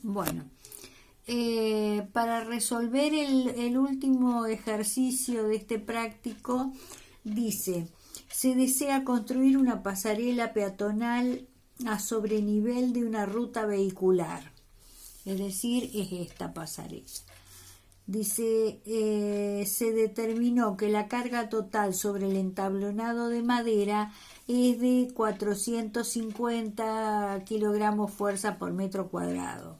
Bueno, para resolver el último ejercicio de este práctico, dice, se desea construir una pasarela peatonal a sobrenivel de una ruta vehicular, es decir, es esta pasarela. Dice, se determinó que la carga total sobre el entablonado de madera es de 450 kilogramos fuerza por metro cuadrado.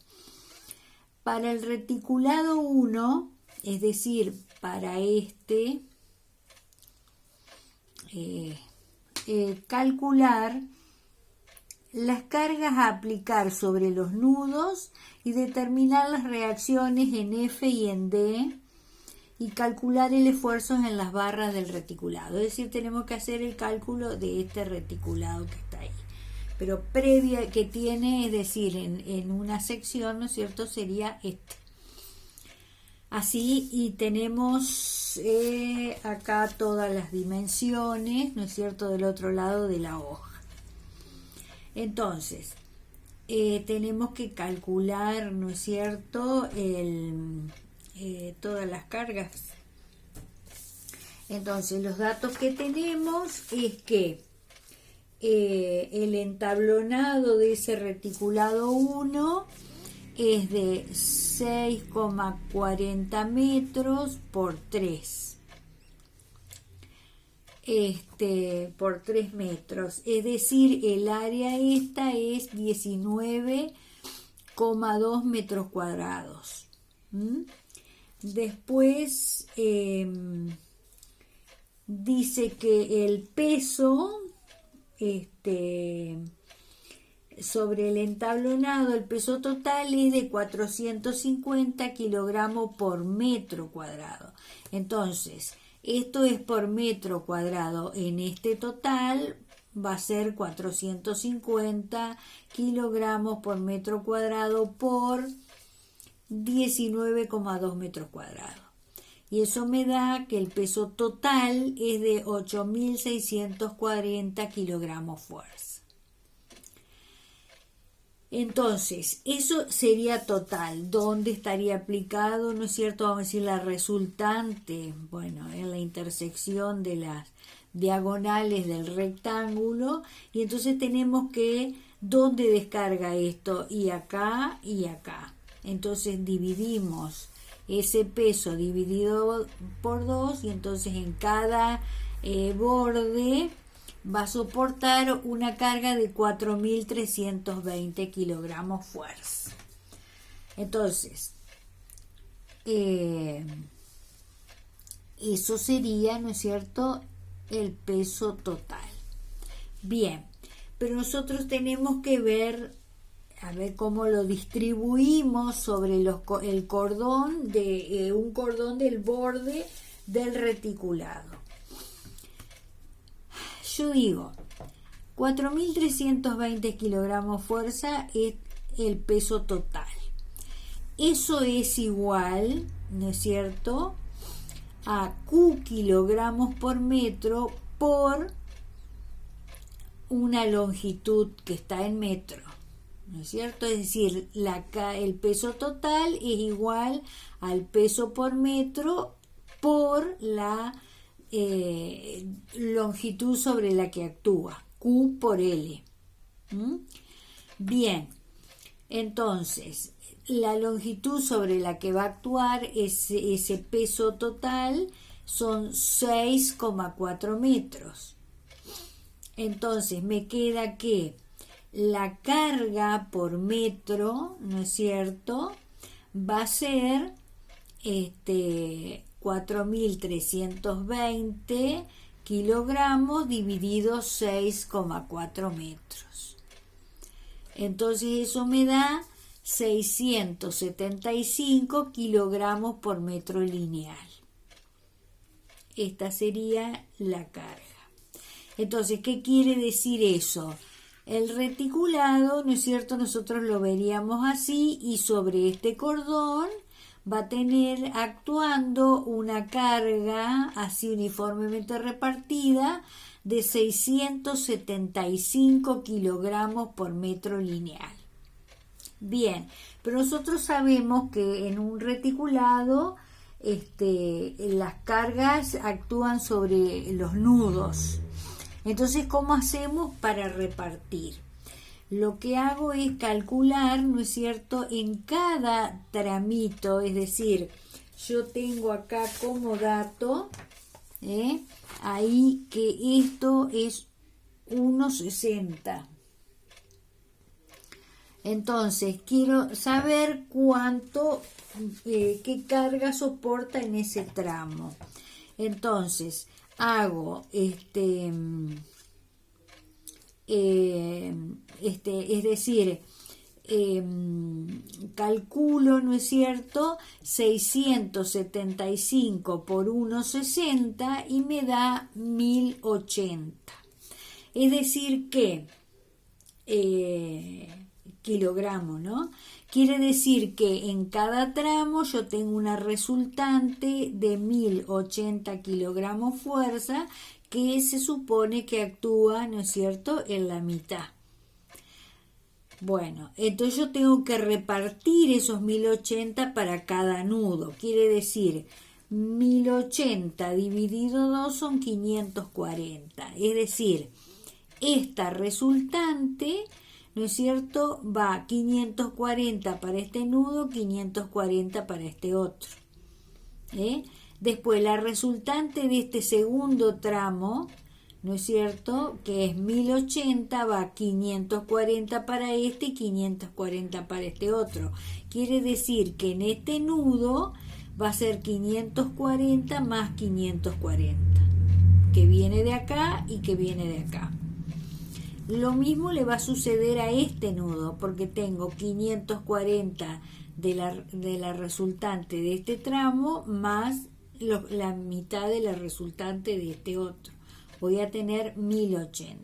Para el reticulado 1, es decir, para este, calcular las cargas a aplicar sobre los nudos y determinar las reacciones en F y en D y calcular el esfuerzo en las barras del reticulado. Es decir, tenemos que hacer el cálculo de este reticulado que está ahí. Pero previa que tiene, es decir, en una sección, ¿no es cierto?, sería este. Así, y tenemos acá todas las dimensiones, ¿no es cierto?, del otro lado de la hoja. Entonces, tenemos que calcular, ¿no es cierto?, todas las cargas. Entonces, los datos que tenemos es que el entablonado de ese reticulado 1 es de 6,40 metros por 3. Por 3 metros, es decir, el área esta es 19,2 metros cuadrados. Después dice que el peso sobre el entablonado, el peso total es de 450 kilogramos por metro cuadrado. Entonces, esto es por metro cuadrado. En este total va a ser 450 kilogramos por metro cuadrado por 19,2 metros cuadrados. Y eso me da que el peso total es de 8.640 kilogramos fuerza. Entonces, eso sería total. ¿Dónde estaría aplicado? ¿No es cierto? Vamos a decir la resultante. Bueno, en la intersección de las diagonales del rectángulo. Y entonces tenemos que, ¿dónde descarga esto? Y acá y acá. Entonces dividimos ese peso dividido por 2 y entonces en cada borde va a soportar una carga de 4.320 kilogramos fuerza. Entonces, eso sería, ¿no es cierto?, el peso total. Bien, pero nosotros tenemos que ver, a ver cómo lo distribuimos sobre el cordón un cordón del borde del reticulado. Yo digo, 4.320 kilogramos fuerza es el peso total. Eso es igual, ¿no es cierto?, a Q kilogramos por metro por una longitud que está en metro, ¿no es cierto? Es decir, el peso total es igual al peso por metro por la longitud sobre la que actúa, Q por L. Bien, entonces la longitud sobre la que va a actuar ese peso total son 6,4 metros. Entonces me queda que la carga por metro, ¿no es cierto?, va a ser 4.320 kilogramos dividido 6,4 metros. Entonces eso me da 675 kilogramos por metro lineal. Esta sería la carga. Entonces, ¿qué quiere decir eso? El reticulado, ¿no es cierto?, nosotros lo veríamos así y sobre este cordón va a tener actuando una carga así uniformemente repartida de 675 kilogramos por metro lineal. Bien, pero nosotros sabemos que en un reticulado las cargas actúan sobre los nudos. Entonces, ¿cómo hacemos para repartir? Lo que hago es calcular, ¿no es cierto?, en cada tramito, es decir, yo tengo acá como dato, ahí que esto es 1,60. Entonces, quiero saber cuánto, qué carga soporta en ese tramo. Entonces, hago es decir, calculo, ¿no es cierto?, 675 por 1,60 y me da 1080. Es decir que kilogramos, ¿no? Quiere decir que en cada tramo yo tengo una resultante de 1080 kilogramos fuerza que se supone que actúa, ¿no es cierto?, en la mitad. Bueno, entonces yo tengo que repartir esos 1080 para cada nudo. Quiere decir, 1080 dividido 2 son 540. Es decir, esta resultante, ¿no es cierto?, va 540 para este nudo, 540 para este otro. Después la resultante de este segundo tramo, ¿no es cierto?, que es 1080, va 540 para este y 540 para este otro. Quiere decir que en este nudo va a ser 540 más 540, que viene de acá y que viene de acá. Lo mismo le va a suceder a este nudo, porque tengo 540 de la resultante de este tramo más la mitad de la resultante de este otro. Voy a tener 1080.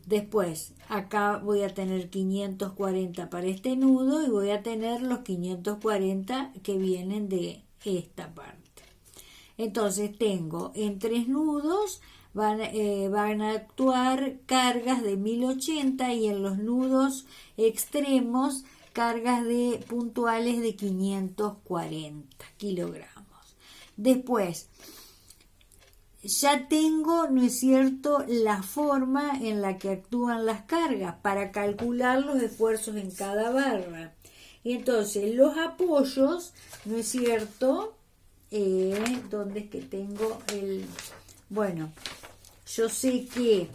Después, acá voy a tener 540 para este nudo y voy a tener los 540 que vienen de esta parte. Entonces tengo en 3 nudos van a actuar cargas de 1080 y en los nudos extremos cargas puntuales de 540 kilogramos. Después, ya tengo, ¿no es cierto?, la forma en la que actúan las cargas para calcular los esfuerzos en cada barra. Y entonces los apoyos, ¿no es cierto?, ¿dónde es que tengo el...? Bueno, yo sé que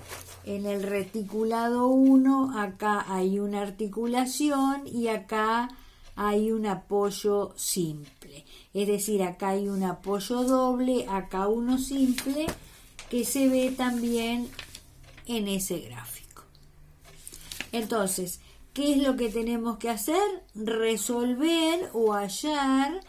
en el reticulado 1 acá hay una articulación y acá hay un apoyo simple. Es decir, acá hay un apoyo doble, acá uno simple, que se ve también en ese gráfico. Entonces, ¿qué es lo que tenemos que hacer? Resolver o hallar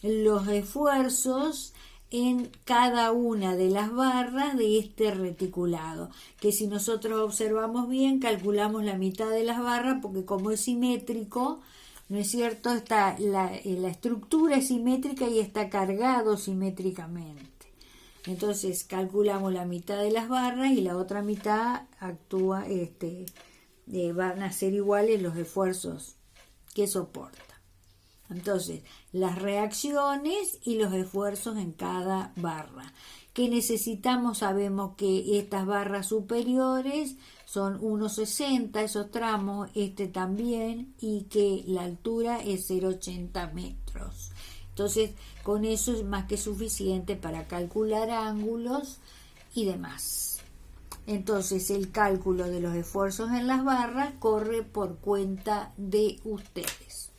los esfuerzos en cada una de las barras de este reticulado, que si nosotros observamos bien, calculamos la mitad de las barras, porque como es simétrico, ¿no es cierto?, está la estructura es simétrica y está cargado simétricamente. Entonces calculamos la mitad de las barras y la otra mitad actúa, van a ser iguales los esfuerzos que soporta. Entonces, las reacciones y los esfuerzos en cada barra. ¿Qué necesitamos? Sabemos que estas barras superiores son 1,60, esos tramos, también, y que la altura es 0,80 metros. Entonces, con eso es más que suficiente para calcular ángulos y demás. Entonces, el cálculo de los esfuerzos en las barras corre por cuenta de ustedes.